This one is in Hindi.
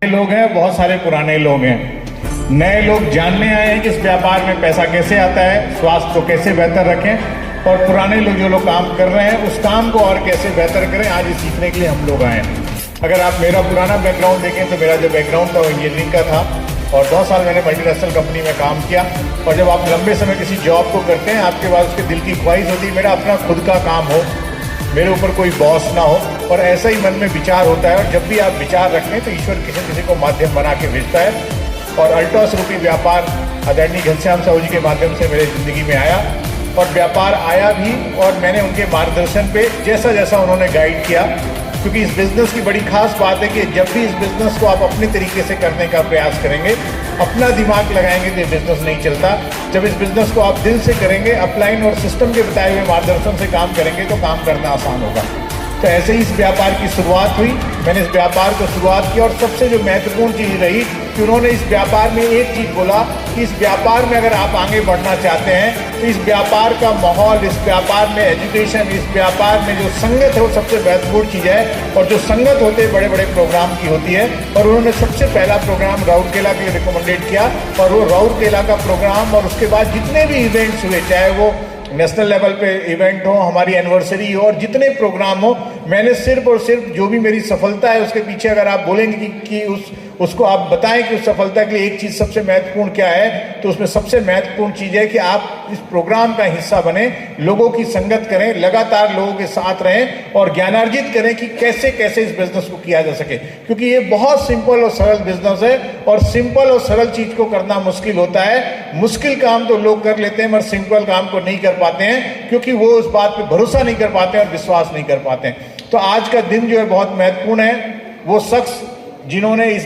लोग हैं, बहुत सारे पुराने लोग हैं। नए लोग जानने आए हैं कि इस व्यापार में पैसा कैसे आता है, स्वास्थ्य को कैसे बेहतर रखें, और पुराने लोग जो लोग काम कर रहे हैं उस काम को और कैसे बेहतर करें, आज ये सीखने के लिए हम लोग आए हैं। अगर आप मेरा पुराना बैकग्राउंड देखें तो मेरा जो बैकग्राउंड था वो इंजीनियरिंग का था और 2 साल मैंने मल्टीनेशनल कंपनी में काम किया। और जब आप लंबे समय किसी जॉब को करते हैं, आपके पास उसके दिल की ख्वाहिश होती है मेरा अपना खुद का काम हो, मेरे ऊपर कोई बॉस ना हो, और ऐसा ही मन में विचार होता है। और जब भी आप विचार रखते हैं तो ईश्वर किसी किसी को माध्यम बना के भेजता है। और अल्टॉस रूपी व्यापार आदरणीय घनश्याम साहू जी के माध्यम से मेरे ज़िंदगी में आया और व्यापार आया भी, और मैंने उनके मार्गदर्शन पे जैसा जैसा उन्होंने गाइड किया, क्योंकि इस बिज़नेस की बड़ी खास बात है कि जब भी इस बिज़नेस को आप अपने तरीके से करने का प्रयास करेंगे, अपना दिमाग लगाएंगे तो ये बिज़नेस नहीं चलता। जब इस बिज़नेस को आप दिल से करेंगे, अपलाइन और सिस्टम के बताए हुए मार्गदर्शन से काम करेंगे तो काम करना आसान होगा। तो ऐसे ही इस व्यापार की शुरुआत हुई। मैंने इस व्यापार को शुरुआत की और सबसे जो महत्वपूर्ण चीज़ रही कि उन्होंने इस व्यापार में एक चीज़ बोला कि इस व्यापार में अगर आप आगे बढ़ना चाहते हैं तो इस व्यापार का माहौल, इस व्यापार में एजुकेशन, इस व्यापार में जो संगत है वो सबसे महत्वपूर्ण चीज़ है। और जो संगत होते हैं बड़े बड़े प्रोग्राम की होती है। और उन्होंने सबसे पहला प्रोग्राम राउरकेला के लिए रिकमेंडेड किया और वो राउरकेला का प्रोग्राम और उसके बाद जितने भी इवेंट्स हुए, चाहे वो नेशनल लेवल पे इवेंट हो, हमारी एनिवर्सरी हो, और जितने प्रोग्राम हो, मैंने सिर्फ और सिर्फ जो भी मेरी सफलता है उसके पीछे अगर आप बोलेंगे कि उसको आप बताएं कि उस सफलता के लिए एक चीज़ सबसे महत्वपूर्ण क्या है, तो उसमें सबसे महत्वपूर्ण चीज़ है कि आप इस प्रोग्राम का हिस्सा बने, लोगों की संगत करें, लगातार लोगों के साथ रहें और ज्ञानार्जित करें कि कैसे कैसे इस बिज़नेस को किया जा सके। क्योंकि ये बहुत सिंपल और सरल बिज़नेस है और सिंपल और सरल चीज़ को करना मुश्किल होता है। मुश्किल काम तो लोग कर लेते हैं मगर सिंपल काम को नहीं कर पाते हैं, क्योंकि वो उस बात पे भरोसा नहीं कर पाते हैं और विश्वास नहीं कर पाते हैं। तो आज का दिन जो है बहुत महत्वपूर्ण है। वो शख्स जिन्होंने इस